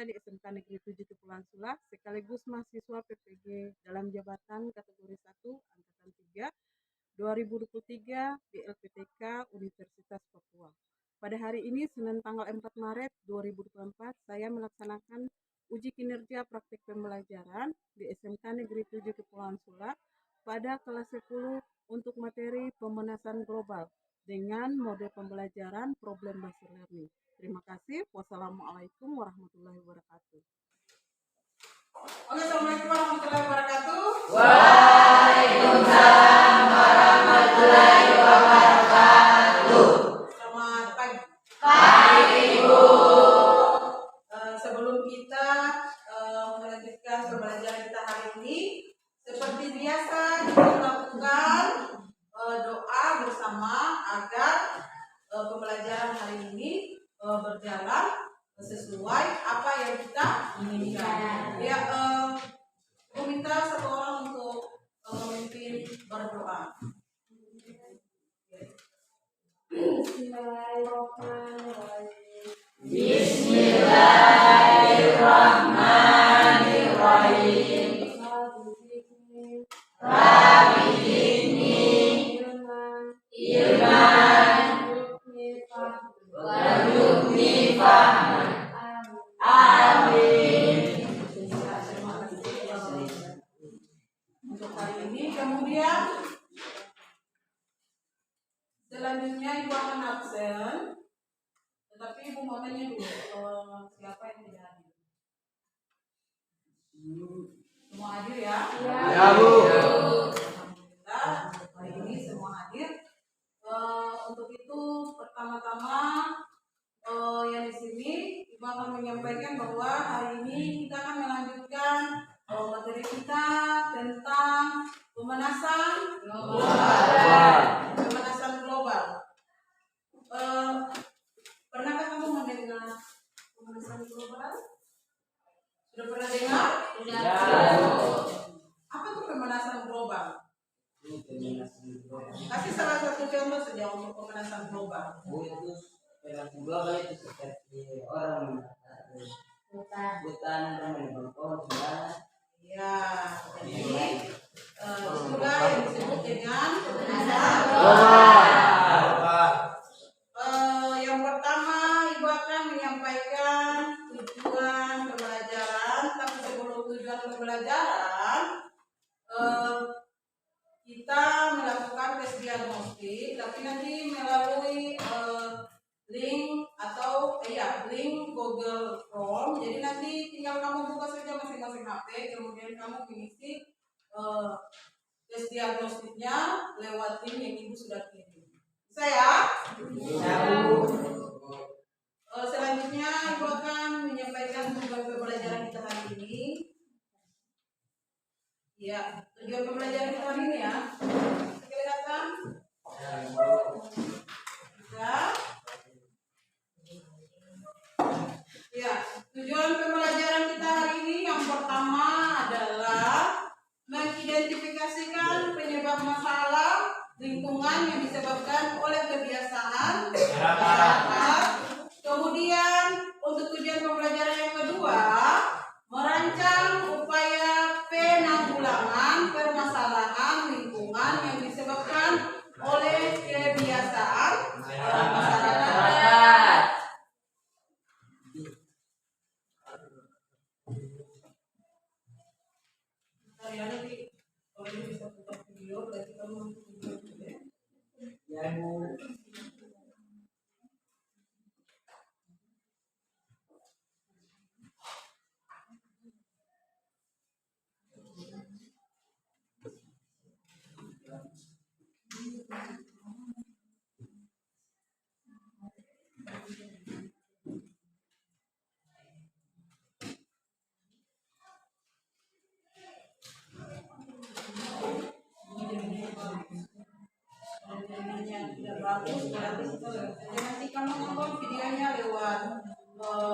di SMK Negeri 7 Kepulauan Sula sekaligus mahasiswa PPG dalam jabatan kategori 1 angkatan 3 2023 di LPTK Universitas Papua. Pada hari ini Senin tanggal 4 Maret 2024 saya melaksanakan uji kinerja praktik pembelajaran di SMK Negeri 7 Kepulauan Sula pada kelas 10 untuk materi pemanasan global dengan mode pembelajaran problem based learning. Terima kasih. Wassalamualaikum warahmatullahi wabarakatuh. Assalamualaikum warahmatullahi wabarakatuh. Waalaikumsalam warahmatullahi wabarakatuh. Selamat pagi. Pagi, Ibu. Sebelum kita melanjutkan pembelajaran kita hari ini, seperti biasa kita lakukan doa bersama agar pembelajaran hari ini berjalan sesuai apa yang kita inginkan. Ya, aku minta satu orang untuk memimpin berdoa. Bismillahirrahmanirrahim. Bismillahirrahmanirrahim. Rabbi zidni ilman warzuqni fahman. Amin. Untuk hari ini, kemudian selanjutnya Ibu akan absen, tetapi Ibu mau tanya dulu siapa yang tidak hadir. Semua hadir ya? Ya, Bu. Alhamdulillah, hari ini semua hadir. Untuk itu pertama-tama yang di sini Ibu akan menyampaikan bahwa hari ini kita akan melanjutkan materi kita tentang pemanasan global. Pemanasan global. Pernahkah kamu mendengar pemanasan global? Sudah pernah dengar? Ya. Apa tuh pemanasan global? Kasih salah satu contoh saja untuk pemanasan global. Pemanasan global itu seperti orang hutan menebang pohon sembarangan. Ya, jadi itulah yang disebut dengan pemanasan Global. Yang pertama, Ibu akan menyampaikan tujuan pembelajaran. Tapi sebelum tujuan pembelajaran, kita melakukan tes diagnostik. Tapi nanti melalui link atau link Google Chrome. Jadi nanti tinggal kamu buka saja masing-masing HP, kemudian kamu mengisi tes diagnostiknya lewat link yang Ibu sudah kirim. Bisa ya? Selanjutnya Ibu akan menyampaikan tujuan pembelajaran kita hari ini. Ya, tujuan pembelajaran kita hari ini ya. Kelihatan? Ya. Ya, tujuan pembelajaran kita hari ini yang pertama adalah mengidentifikasikan penyebab masalah lingkungan yang disebabkan oleh kebiasaan masyarakat. Kemudian untuk tujuan pembelajaran yang kedua, merancang upaya penanggulangan permasalahan lingkungan yang disebabkan oleh kebiasaan masyarakat. Nanti kalau bisa buka video, berarti kamu untuk video juga. Ya, Bu. Tidak bagus, berarti nanti kamu nonton videonya lewat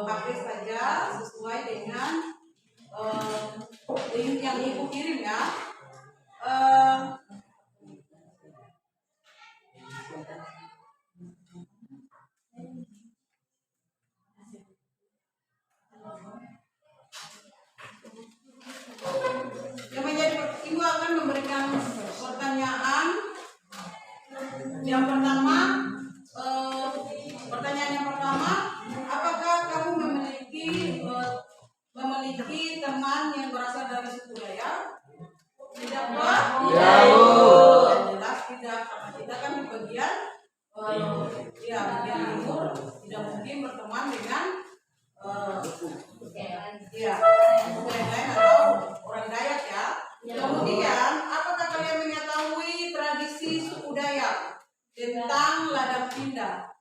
HP saja sesuai dengan link yang Ibu kirim ya. Yang pertama, pertanyaan yang pertama, apakah kamu memiliki teman yang berasal dari suku Dayak? Tidak, Pak? Jauh. Yang jelas tidak, karena kita kan di bagian bagian timur, tidak mungkin berteman dengan suku yang lain atau orang Dayak ya. Kemudian, apakah kalian mengetahui tradisi suku Dayak tentang ladang pindah?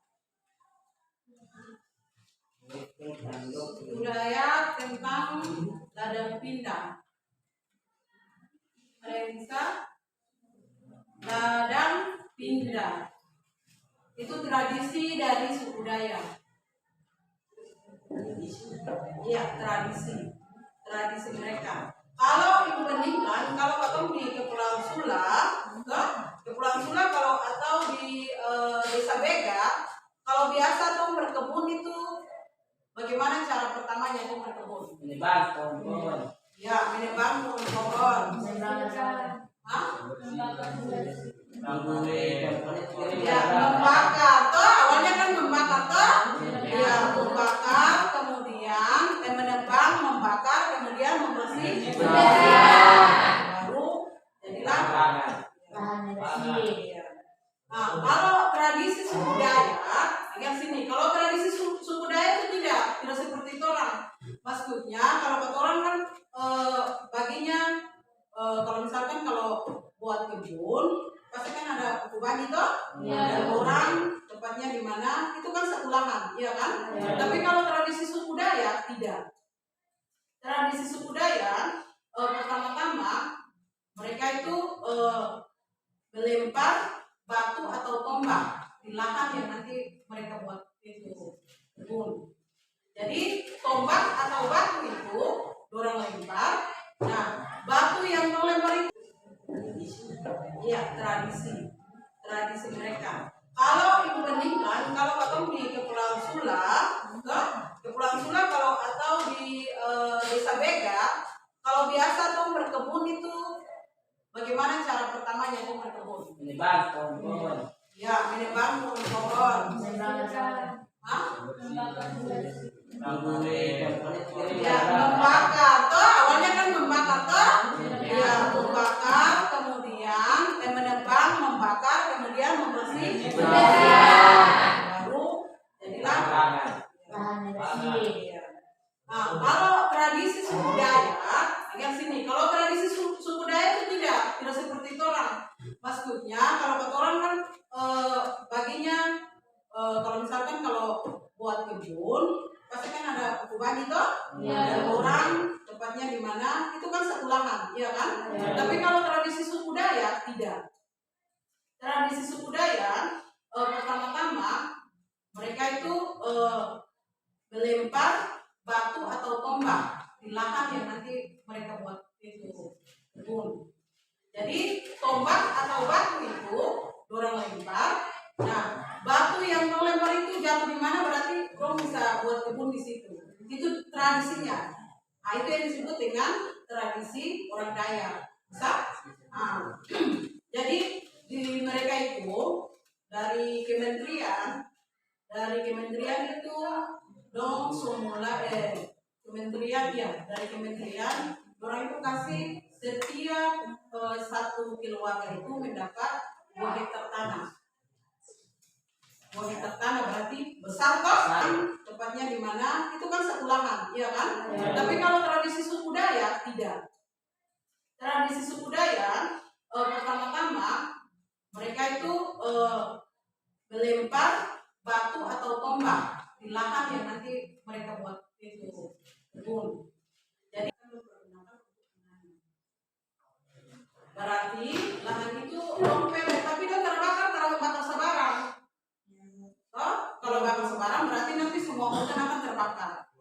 Suku Dayak tentang ladang pindah. Ada yang bisa? Ladang pindah. Itu tradisi dari suku Dayak. Iya, tradisi mereka. Kalau ibu bandingkan, kalau katong di Kepulauan Sula, kalau atau di Desa Bega, kalau biasa tuh berkebun itu bagaimana cara pertamanya itu berkebun? Menebang pohon. Ya, menebang pohon. Hah? Ya, membakar. Toh awalnya kan membakar toh? Ya, membakar, kemudian menebang, membakar, kemudian membersih. Baru jadilah. Nah, kalau tradisi suku Dayak, yang sini. Kalau tradisi suku Dayak itu tidak seperti itu orang. Maksudnya kalau kata orang kan baginya kalau misalkan kalau buat kebun pasti kan ada buku bagi toh, ada orang tempatnya di mana itu kan sekulahan, iya kan? Tapi kalau tradisi suku Dayak tidak. Tradisi suku Dayak pertama-tama mereka itu melempar batu atau tombak di lahan yang nanti mereka buat itu kebun. Jadi tombak atau batu itu dorang lempar. Nah, batu yang melempar itu tradisi mereka. Kalau ibu bandingkan, kalau katong di Kepulauan Sula, kalau atau di Desa Bega, kalau biasa tuh berkebun itu bagaimana cara pertamanya tuh berkebun? Menebang pohon. Ya, menebang pohon. Hah? Ya, membakar. Toh awalnya kan membakar toh? Ya, membakar, kemudian menebang, membakar, kemudian membersih. Baru jadilah. Nah, kalau tradisi suku Dayak, yang sini. Kalau tradisi suku Dayak itu tidak seperti itu orang. Maksudnya kalau kata orang kan baginya kalau misalkan kalau buat kebun pasti kan ada buku bagi toh, ada orang tempatnya di mana itu kan sekulahan, iya kan? Tapi kalau tradisi suku Dayak tidak. Tradisi suku Dayak pertama-tama mereka itu melempar batu atau tombak di lahan yang nanti mereka buat itu kebun. Jadi tombak atau batu itu dorang lempar. Nah, batu yang melempar itu jatuh di mana berarti dorang bisa buat kebun di situ. Itu tradisinya. Nah, itu yang disebut dengan tradisi orang Dayak. Bisa? Nah, jadi di mereka itu dari kementerian itu dong semula dari kementerian orang itu kasih setiap satu keluarga itu mendapat 2 hektar tanah. 2 hektar tanah berarti besar kok, tempatnya di mana itu kan sekulahan, iya kan? Tapi kalau tradisi suku Dayak tidak. Tradisi suku Dayak pertama-tama mereka itu melempar batu atau tombak di lahan yang nanti mereka buat itu kebun. Jadi berarti lahan itu rompel, tapi dia terbakar terlalu bakar sebarang. Kalau bakar sebarang berarti nanti semua hutan akan terbakar.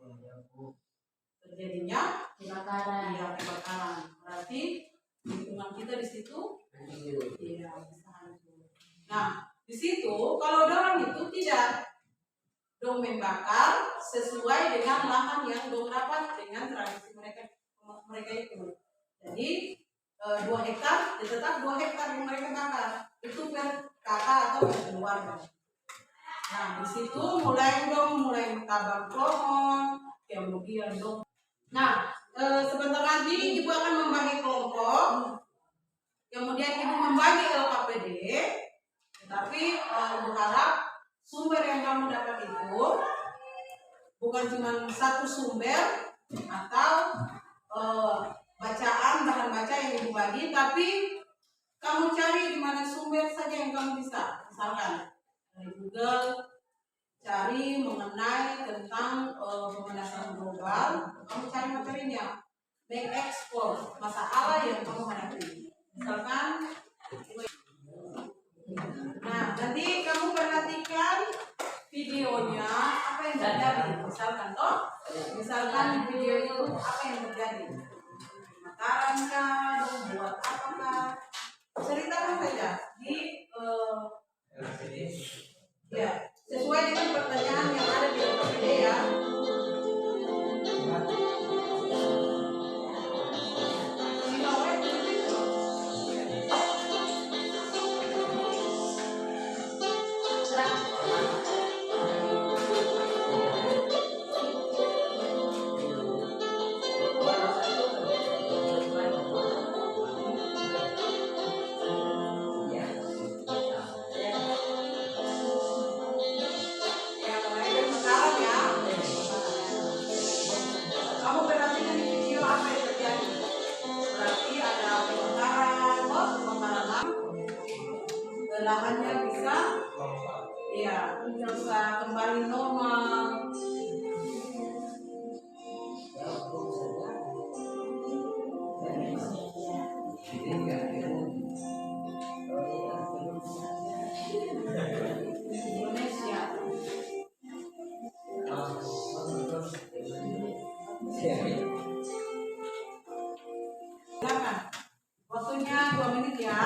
Terjadinya kebakaran. Berarti lingkungan kita di situ bisa hancur. Nah, di situ kalau orang itu tidak dong membakar sesuai dengan lahan yang dong dapat dengan tradisi mereka itu. Jadi 2 hektar, ya tetap 2 hektar yang mereka bakar. Itu per kakak atau keluarga. Nah, di situ mulai tabang pohon, kemudian dong. Nah, sebentar lagi ibu akan membagi kelompok, kemudian ibu membagi LKPD, tetapi ibu harap sumber yang kamu dapat itu bukan cuma satu sumber atau bahan baca yang ibu bagi, tapi kamu cari di mana sumber saja yang kamu bisa. Misalkan dari Google, cari mengenai tentang pemanasan global, kamu cari materinya, mengekspor masalah yang kamu hadapi. Misalkan, nah nanti kamu perhatikan videonya apa yang terjadi. Misalkan video itu apa yang terjadi, makaran kah, buat apakah, ceritakan saja di ya sesuai dengan pertanyaan yang ada di LKPD ya. Lahannya bisa kembali normal. Indonesia. Silakan. Waktunya 2 menit ya.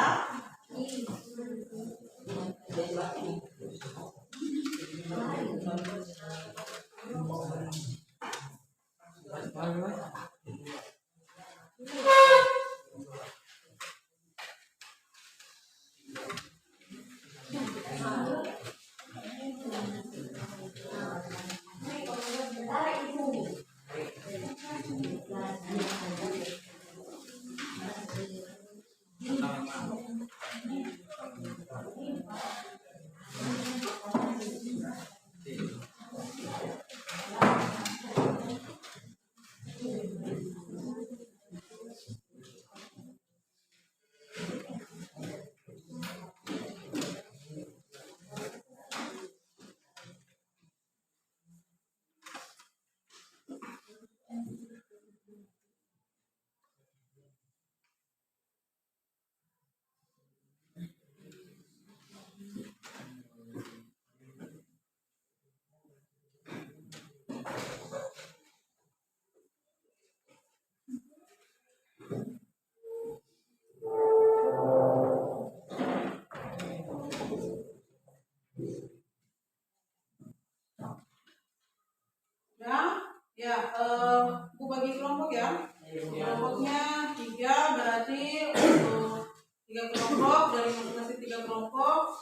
Bu bagi kelompok ya. Kelompoknya 3, berarti untuk 3 kelompok, dari masing-masing 3 kelompok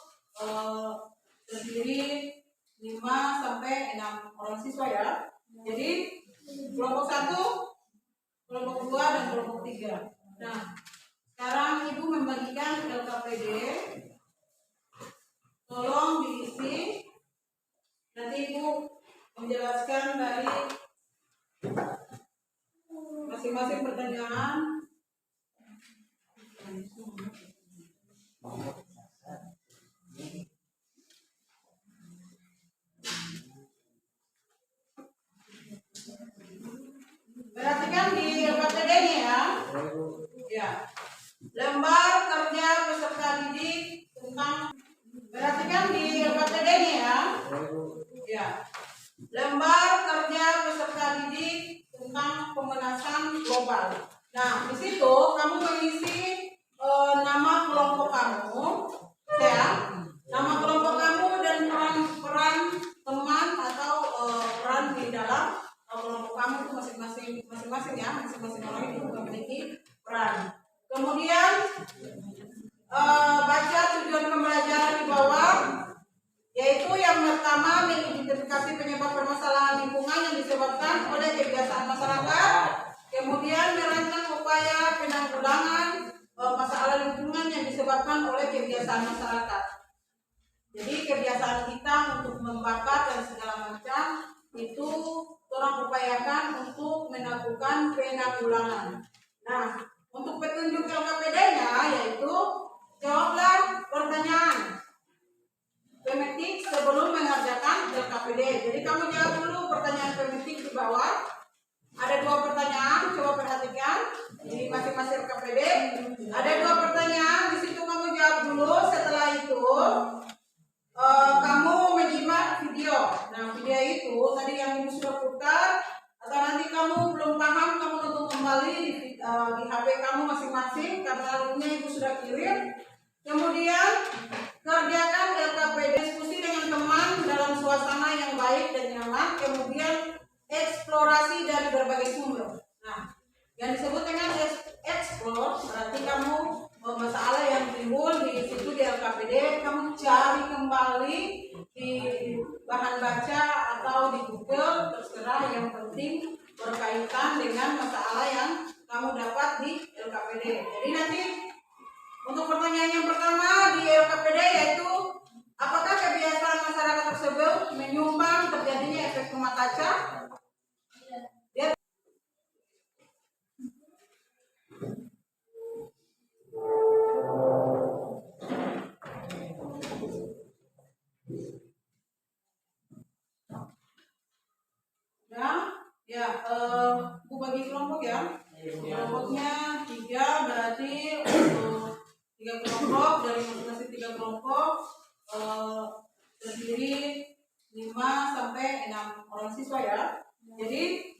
terdiri 5 sampai 6 orang siswa ya. Jadi kelompok 1, kelompok 2 dan kelompok 3. Nah, sekarang ibu membagikan LKPD. Tolong diisi. Nanti ibu menjelaskan dari masing-masing pertanyaan. Perhatikan di LKPD-nya ya. Ya. Lembar kerja peserta didik tentang, perhatikan di LKPD-nya ya. Ya. Lembar kerja peserta didik tentang pemanasan global. Nah, di situ kamu mengisi nama kelompok kamu, ya, nama kelompok kamu dan peran teman atau peran di dalam kelompok kamu itu masing-masing ya, masing-masing orang itu memiliki peran. Kemudian baca tujuan pembelajaran di yaitu yang pertama mengidentifikasi penyebab permasalahan lingkungan yang disebabkan oleh kebiasaan masyarakat, kemudian merancang upaya penanggulangan masalah lingkungan yang disebabkan oleh kebiasaan masyarakat. Jadi kebiasaan kita untuk membakar dan segala macam itu orang upayakan untuk melakukan penanggulangan. Nah, untuk petunjuk LKPD-nya yaitu jawablah pertanyaan pemetik sebelum mengerjakan LKPD. Jadi kamu jawab dulu pertanyaan pemetik di bawah. Ada 2 pertanyaan, coba perhatikan di masing-masing LKPD. Ada 2 pertanyaan, di situ kamu jawab dulu. Setelah itu kamu menyimak video. Nah, video itu tadi yang ibu sudah putar, atau nanti kamu belum paham, kamu nonton kembali di HP kamu masing-masing karena linknya ibu sudah kirim. Kemudian kerjakan LKPD, diskusi dengan teman dalam suasana yang baik dan nyaman. Kemudian eksplorasi dari berbagai sumber. Nah, yang disebut dengan explore berarti kamu masalah yang timbul di situ di LKPD, kamu cari kembali di bahan baca atau di Google, terserah, yang penting berkaitan dengan masalah yang kamu dapat di LKPD. Jadi nanti untuk pertanyaan yang pertama di LKPD yaitu apakah kebiasaan masyarakat tersebut menyumbang terjadinya efek rumah kaca? Bu bagi kelompok ya. Kelompoknya 3, berarti untuk 3 kelompok, dari masing-masing 3 kelompok terdiri 5 sampai 6 orang siswa ya. Jadi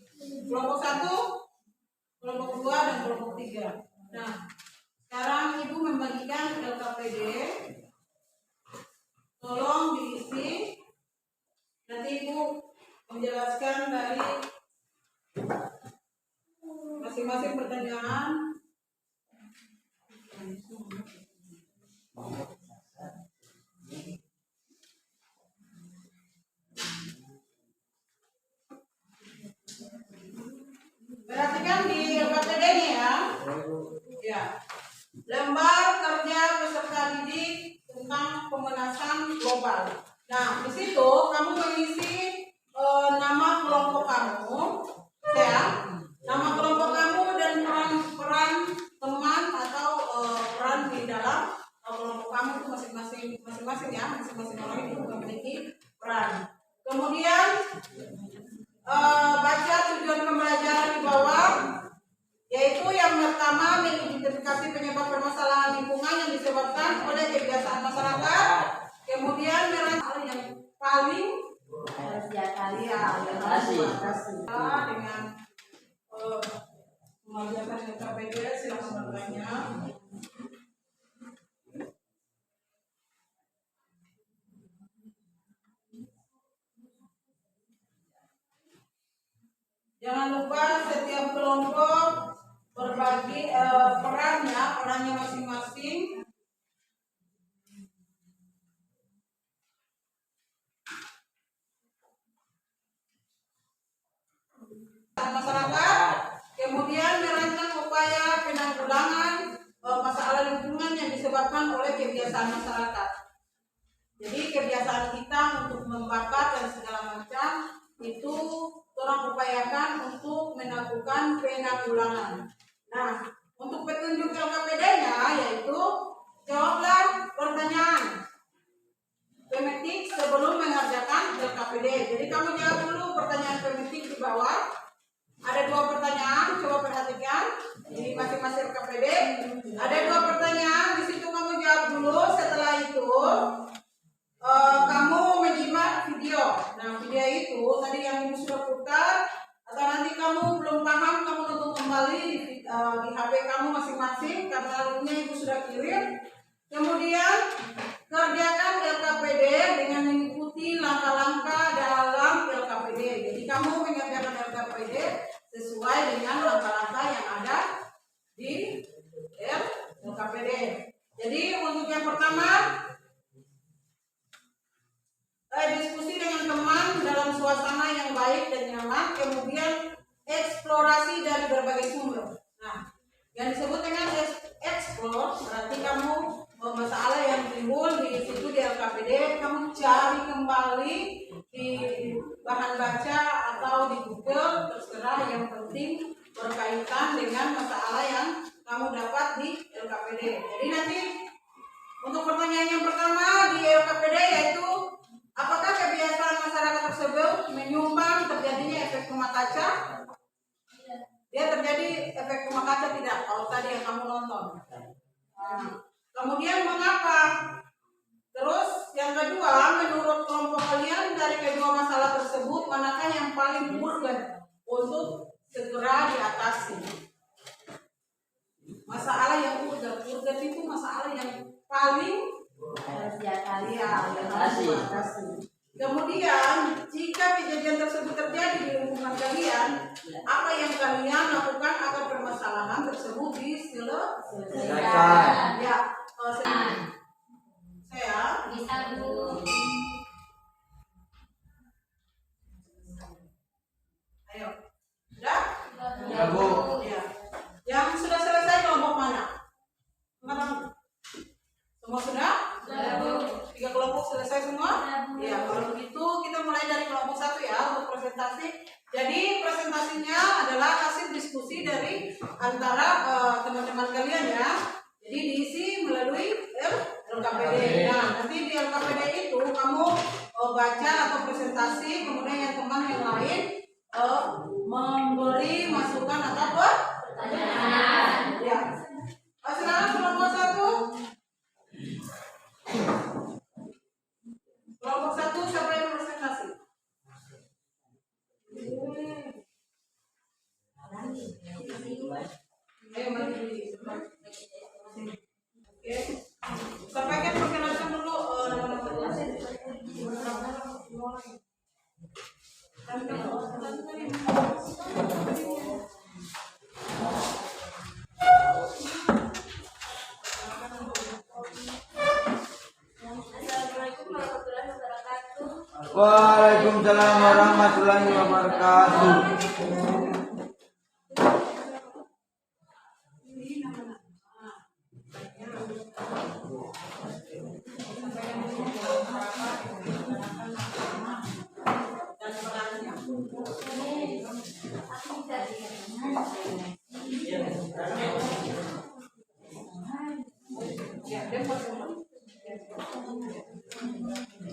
kelompok 1, kelompok 2 dan kelompok 3. Nah, sekarang ibu membagikan LKPD. Tolong diisi. Nanti ibu menjelaskan dari masing-masing pertanyaan. Perhatikan di LKPD-nya ya. Ya. Lembar kerja peserta didik tentang pemanasan global. Nah, di situ kamu mengisi nama kelompok kamu, ya. Nama kelompok kamu dan peran teman atau peran di dalam kelompok kamu itu masing-masing ya, masing-masing orang itu memiliki peran. Kemudian baca tujuan pembelajaran di bawah, yaitu yang pertama mengidentifikasi penyebab permasalahan lingkungan yang disebabkan oleh kebiasaan masyarakat, kemudian hal yang paling dengan mengajarkan LKPD. Silakan bertanya. Jangan lupa setiap kelompok berbagi perannya masing-masing. Masyarakat, kemudian merancang upaya penanggulangan masalah lingkungan yang disebabkan oleh kebiasaan masyarakat. Jadi kebiasaan kita untuk membakar dan segala macam itu orang upayakan untuk melakukan penanggulangan. Nah, untuk petunjuk LKPD-nya yaitu jawablah pertanyaan pemetik sebelum mengerjakan LKPD. Jadi kamu jawab dulu pertanyaan pemetik di bawah. Ada 2 pertanyaan, coba perhatikan di masing-masing LKPD. Ada 2 pertanyaan, di situ kamu jawab dulu. Setelah itu kamu menyimak video. Nah, video itu tadi yang ibu sudah putar, atau nanti kamu belum paham, kamu nonton kembali di HP kamu masing-masing karena linknya ibu sudah kirim. Kemudian kerjakan LKPD dengan mengikuti langkah-langkah dalam LKPD. Jadi kamu mengerjakan LKPD sesuai dengan langkah-langkah yang ada di LKPD. Jadi untuk yang pertama, penciptaan suasana yang baik dan nyaman, kemudian eksplorasi dari berbagai sumber. Nah, yang disebut dengan explore berarti kamu masalah yang timbul di situ di LKPD, kamu cari kembali di bahan baca atau di Google, terserah, yang penting berkaitan dengan masalah yang kamu dapat di LKPD. Jadi nanti untuk pertanyaan yang pertama di LKPD yaitu apakah kebiasaan masyarakat tersebut menyumbang terjadinya efek rumah kaca? Dia terjadi efek rumah kaca tidak? Kalau tadi yang kamu nonton. Nah, kemudian mengapa? Terus yang kedua, menurut kelompok kalian dari kedua masalah tersebut manakah yang paling urgen untuk segera diatasi? Masalah yang urgen itu masalah yang paling yang harus diatasi. Kemudian, jika kejadian tersebut terjadi di lingkungan kalian, apa yang kalian lakukan agar permasalahan tersebut diselesaikan? Ya, saya Bisa Bu. ayo, sudah? Ya Bu. Ya. Yang sudah selesai kelompok mana? Semua sudah? Ya Bu. 3 kelompok selesai semua? Ya, kalau begitu kita mulai dari kelompok 1 ya untuk presentasi. Jadi presentasinya adalah hasil diskusi dari antara teman-teman kalian ya. Jadi diisi melalui LKPD. Nah, nanti di LKPD itu kamu baca atau presentasi, kemudian yang teman yang lain memberi masukan atau pertanyaan. Ya. Sekarang kelompok 1. Kelompok 1 siapa yang presentasi? Ayo mari. Oke. Sampaikan perkenalkan dulu nama-nama. Waalaikumsalam warahmatullahi wabarakatuh.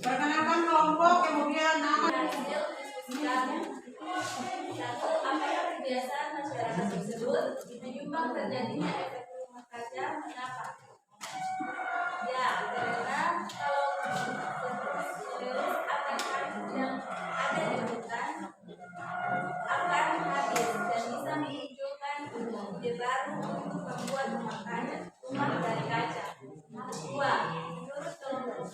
Perkenalkan kelompok, kemudian nama. Satu, apakah kebiasaan masyarakat tersebut menyumbang terjadinya efek rumah kaca? Kenapa? Ya, karena kalau terus akan yang ada di hutan akan habis dan bisa memunculkan ide baru untuk membuat rumah dari kaca. Dua, menurut kelompok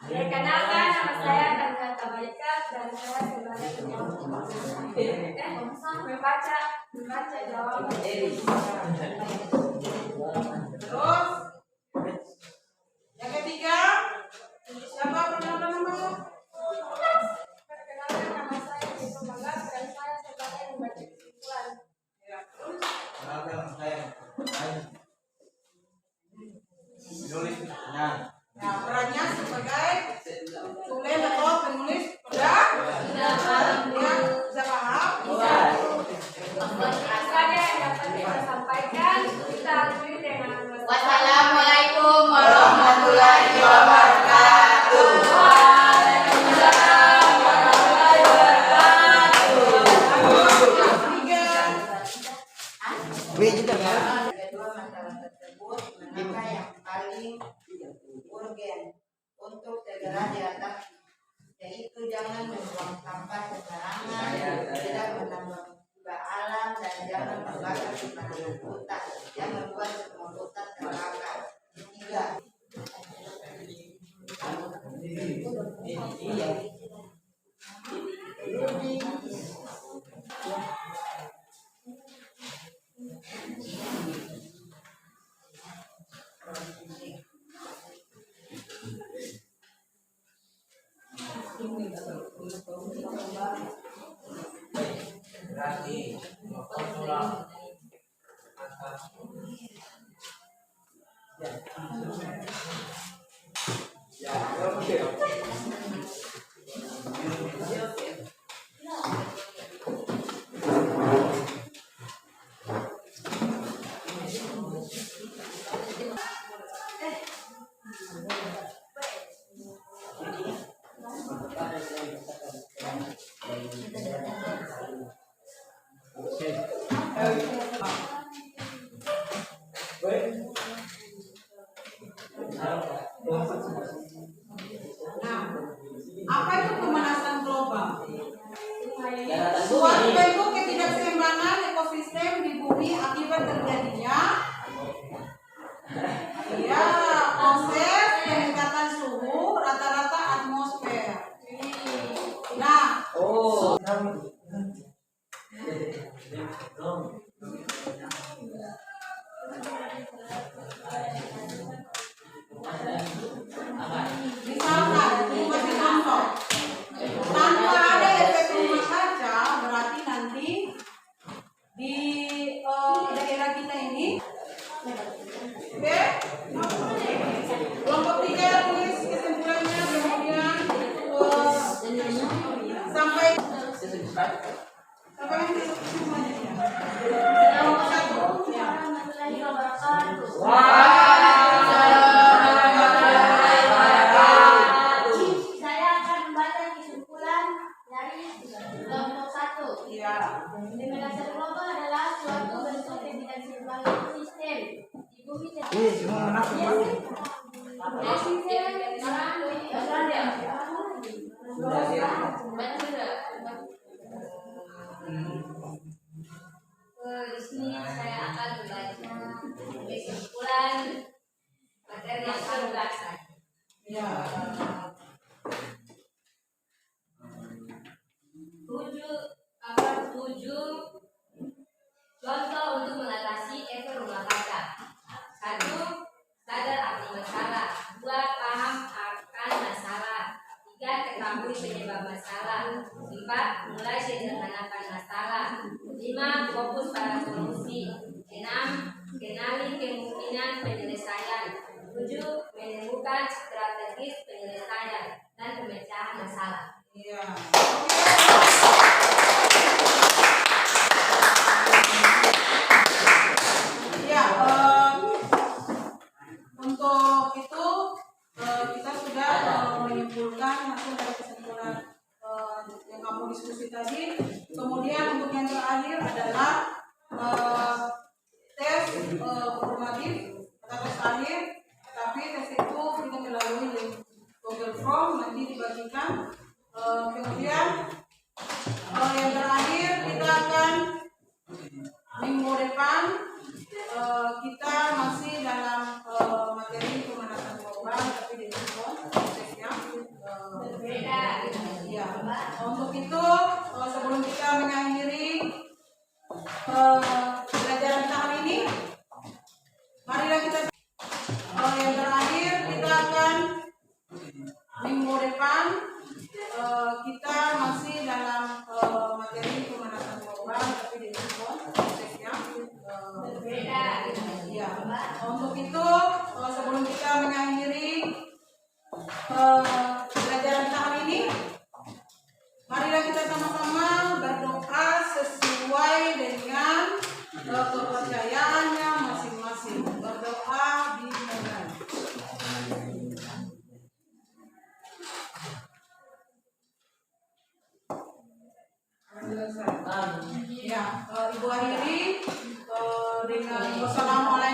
perkenalkan, nama saya Tania Tabaika dan saya sebagai membaca jawaban. Terus yang ketiga, siapa perkenalkan namanya? Perkenalkan, nama saya Tito Magas dan saya sebagai membaca kesimpulan. Ya, terus nah, perannya sebagai tulen atau penulis sudah? Ya, bisa paham? Saja yang dapat kita sampaikan, kita akhiri dengan Wassalamualaikum warahmatullahi wabarakatuh. Waalaikumsalam warahmatullahi wabarakatuh. Kedua masalah tersebut manakah yang paling urgen untuk segera diatasi, yaitu jangan membuang sampah sembarangan, tidak menambah musibah alam, dan jangan membakar sembarangan hutan yang membuat semua hutan terbakar. Tiga, Nah, apa itu pemanasan global? Suatu bentuk ketidakseimbangan ekosistem di bumi akibat terjadinya proses peningkatan suhu rata-rata atmosfer. Nah, misalkan masih contoh, tanpa ada efek rumah kaca berarti nanti di daerah kita ini, oke? Kelompok 3 tulis kesimpulannya, kemudian sampai yang kesimpulannya. Kelompok 1 ya. Saya akan membaca kesimpulan dari kelompok 1. Iya. Pemanasan global adalah suatu bentuk ketidakseimbangan ekosistem di bumi di sini saya akan membaca kesimpulan materi yang akan dibahas. Ya. Tujuh contoh untuk mengatasi efek rumah kaca. 1. Sadar arti masalah. 2. Paham akan masalah. 3. Ketahui penyebab masalah. 4. Mulai sederhanakan masalah. 5. Fokus pada solusi. 6. Kenali kemungkinan penyelesaian. 7. Menemukan strategis penyelesaian dan pemecahan masalah. Iya. Ya, untuk itu kita sudah menyimpulkan hasil dari kesimpulan yang kamu diskusi tadi. Kemudian untuk yang terakhir adalah tes formatif atau tes akhir. Tapi tes itu kita melalui link Google Form, nanti dibagikan. Kemudian yang terakhir kita akan minggu depan kita masih dalam materi pemanasan global, tapi di prosesnya berbeda. Ya. Untuk itu sebelum kita mengakhiri pelajaran tahun ini, marilah kita yang terakhir kita akan minggu depan kita masih dalam materi pemanasan global, tapi di prosesnya berbeda. Ya. Untuk itu sebelum kita mengakhiri pelajaran tahun ini, marilah kita sama-sama berdoa sesuai dengan kepercayaannya masing-masing. Berdoa dimulai. Ya, Ibu akhiri dengan wassalamualaikum